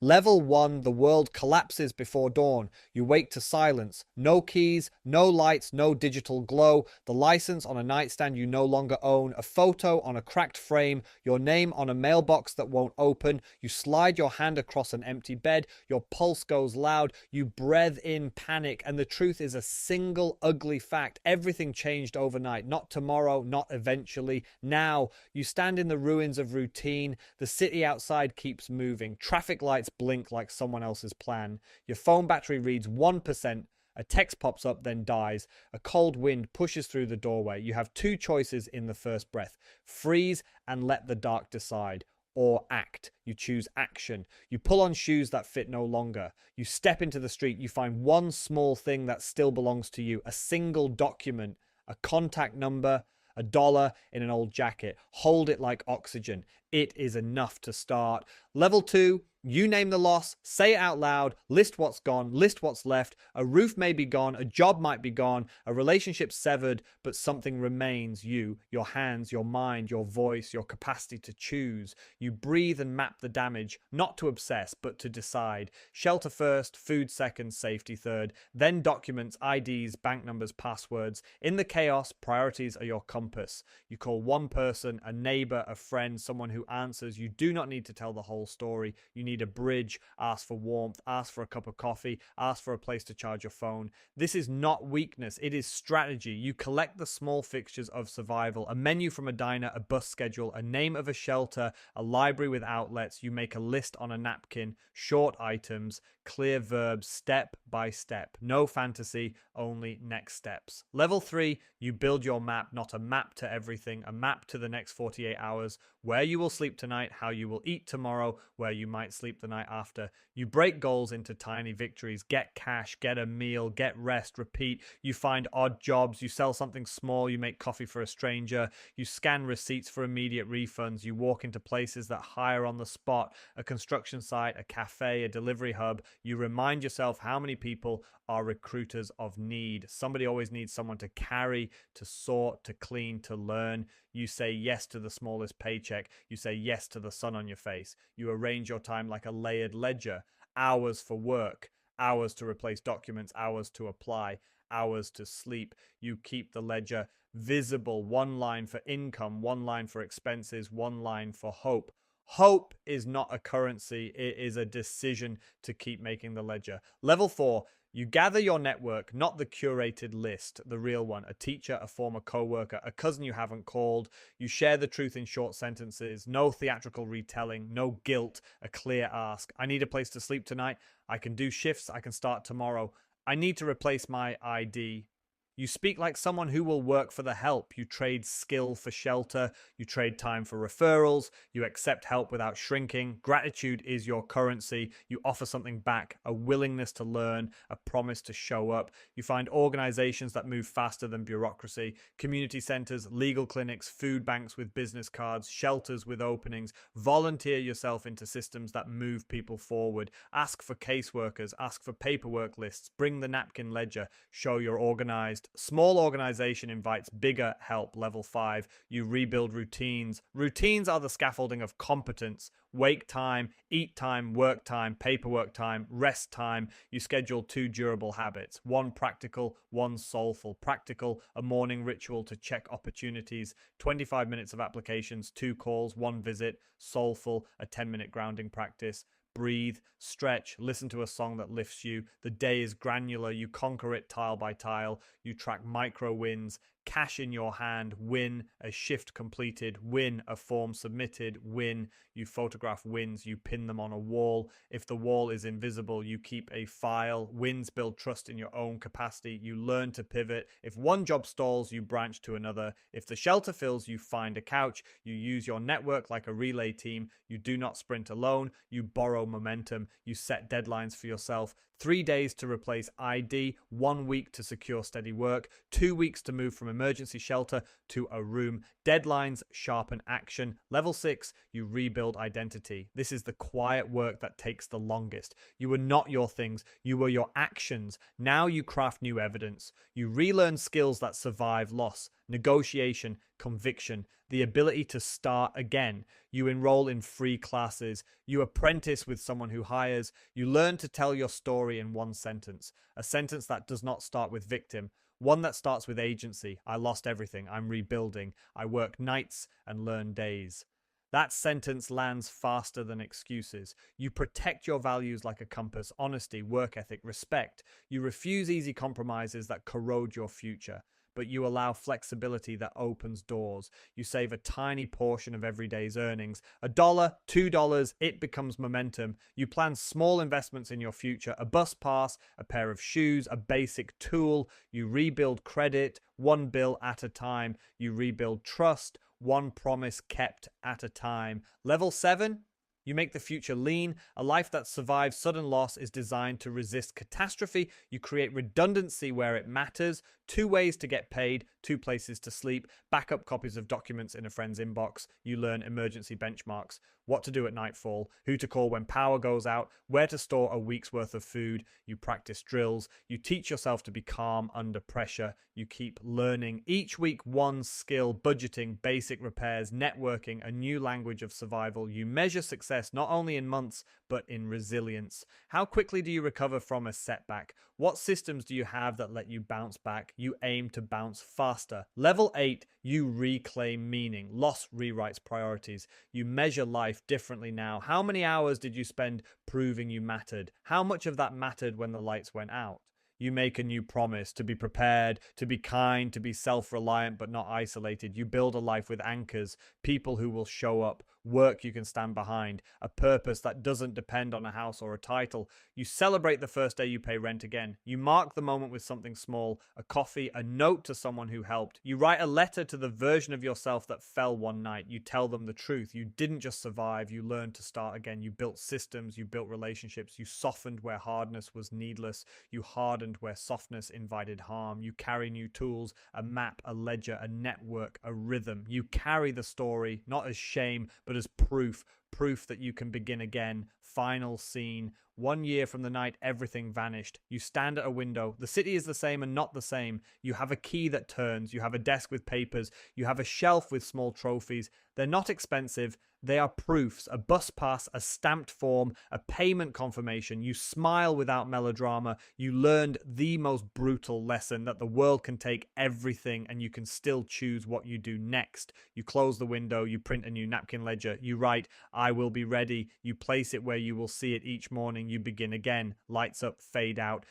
Level 1, the world collapses before dawn. You wake to silence. No keys, no lights, no digital glow. The license on a nightstand you no longer own. A photo on a cracked frame. Your name on a mailbox that won't open. You slide your hand across an empty bed. Your pulse goes loud. You breathe in panic. And the truth is a single ugly fact. Everything changed overnight. Not tomorrow, not eventually. Now, you stand in the ruins of routine. The city outside keeps moving. Traffic lights blink like someone else's plan. Your phone battery reads 1%. A text pops up, then dies. A cold wind pushes through the doorway. You have two choices in the first breath: freeze and let the dark decide, or act. You choose action. You pull on shoes that fit no longer. You step into the street. You find one small thing that still belongs to you: a single document, a contact number, $1 in an old jacket. Hold it like oxygen. It is enough to start. Level 2, you name the loss, say it out loud, list what's gone, list what's left. A roof may be gone, a job might be gone, a relationship severed, but something remains: you, your hands, your mind, your voice, your capacity to choose. You breathe and map the damage, not to obsess, but to decide. Shelter first, food second, safety third, then documents, IDs, bank numbers, passwords. In the chaos, priorities are your compass. You call one person, a neighbor, a friend, someone who answers. You do not need to tell the whole story. You need a bridge. Ask for warmth, ask for a cup of coffee, ask for a place to charge your phone. This is not weakness, it is strategy. You collect the small fixtures of survival: a menu from a diner, a bus schedule, a name of a shelter, a library with outlets. You make a list on a napkin: short items, clear verbs, step by step. No fantasy, only next steps. Level 3, you build your map, not a map to everything, a map to the next 48 hours: where you will sleep tonight, how you will eat tomorrow, where you might sleep the night after. You break goals into tiny victories: get cash, get a meal, get rest, repeat. You find odd jobs, you sell something small, you make coffee for a stranger, you scan receipts for immediate refunds, you walk into places that hire on the spot: a construction site, a cafe, a delivery hub. You remind yourself how many people are recruiters of need. Somebody always needs someone to carry, to sort, to clean, to learn. You say yes to the smallest paycheck. You say yes to the sun on your face. You arrange your time like a layered ledger: hours for work, hours to replace documents, hours to apply, hours to sleep. You keep the ledger visible: one line for income, one line for expenses, one line for hope. Hope is not a currency, it is a decision to keep making the ledger. Level 4, you gather your network, not the curated list, the real one: a teacher, a former co-worker, a cousin you haven't called. You share the truth in short sentences: no theatrical retelling, no guilt, a clear ask. I need a place to sleep tonight. I can do shifts. I can start tomorrow. I need to replace my ID. You speak like someone who will work for the help. You trade skill for shelter. You trade time for referrals. You accept help without shrinking. Gratitude is your currency. You offer something back: a willingness to learn, a promise to show up. You find organizations that move faster than bureaucracy: community centers, legal clinics, food banks with business cards, shelters with openings. Volunteer yourself into systems that move people forward. Ask for caseworkers, ask for paperwork lists, bring the napkin ledger, show you're organized. Small organization invites bigger help. Level 5, you rebuild routines. Routines are the scaffolding of competence: wake time, eat time, work time, paperwork time, rest time. You schedule 2 durable habits: one practical, one soulful. Practical, a morning ritual to check opportunities, 25 minutes of applications, 2 calls, 1 visit. Soulful, a 10-minute grounding practice. Breathe, stretch, listen to a song that lifts you. The day is granular. You conquer it tile by tile. You track micro wins: cash in your hand, win; a shift completed, win; a form submitted, win. You photograph wins, you pin them on a wall. If the wall is invisible, you keep a file. Wins build trust in your own capacity. You learn to pivot. If one job stalls, you branch to another. If the shelter fills, you find a couch. You use your network like a relay team. You do not sprint alone. You borrow momentum. You set deadlines for yourself: 3 days to replace ID, 1 week to secure steady work, 2 weeks to move from emergency shelter to a room. Deadlines sharpen action. Level 6, you rebuild identity. This is the quiet work that takes the longest. You were not your things, you were your actions. Now you craft new evidence. You relearn skills that survive loss: negotiation, conviction, the ability to start again. You enroll in free classes. You apprentice with someone who hires. You learn to tell your story in one sentence, a sentence that does not start with victim, one that starts with agency. I lost everything. I'm rebuilding. I work nights and learn days. That sentence lands faster than excuses. You protect your values like a compass: honesty, work ethic, respect. You refuse easy compromises that corrode your future, but you allow flexibility that opens doors. You save a tiny portion of every day's earnings. $1, $2, it becomes momentum. You plan small investments in your future: a bus pass, a pair of shoes, a basic tool. You rebuild credit, one bill at a time. You rebuild trust, one promise kept at a time. Level 7, you make the future lean. A life that survives sudden loss is designed to resist catastrophe. You create redundancy where it matters. 2 ways to get paid, 2 places to sleep, backup copies of documents in a friend's inbox. You learn emergency benchmarks, what to do at nightfall, who to call when power goes out, where to store a week's worth of food. You practice drills. You teach yourself to be calm under pressure. You keep learning. Each week, one skill: budgeting, basic repairs, networking, a new language of survival. You measure success not only in months, but in resilience. How quickly do you recover from a setback? What systems do you have that let you bounce back? You aim to bounce faster. Level 8, you reclaim meaning. Loss rewrites priorities. You measure life differently now. How many hours did you spend proving you mattered? How much of that mattered when the lights went out? You make a new promise: to be prepared, to be kind, to be self-reliant but not isolated. You build a life with anchors, people who will show up, work you can stand behind, a purpose that doesn't depend on a house or a title. You celebrate the first day you pay rent again. You mark the moment with something small: a coffee, a note to someone who helped. You write a letter to the version of yourself that fell one night. You tell them the truth. You didn't just survive, you learned to start again. You built systems, you built relationships. You softened where hardness was needless. You hardened where softness invited harm. You carry new tools: a map, a ledger, a network, a rhythm. You carry the story, not as shame, but as proof that you can begin again. Final scene: 1 year from the night everything vanished. You stand at a window. The city is the same and not the same. You have a key that turns. You have a desk with papers. You have a shelf with small trophies. They're not expensive. They are proofs: a bus pass, a stamped form, a payment confirmation. You smile without melodrama. You learned the most brutal lesson: that the world can take everything and you can still choose what you do next. You close the window. You print a new napkin ledger. You write, "I will be ready." You place it where you will see it each morning. You begin again. Lights up, fade out.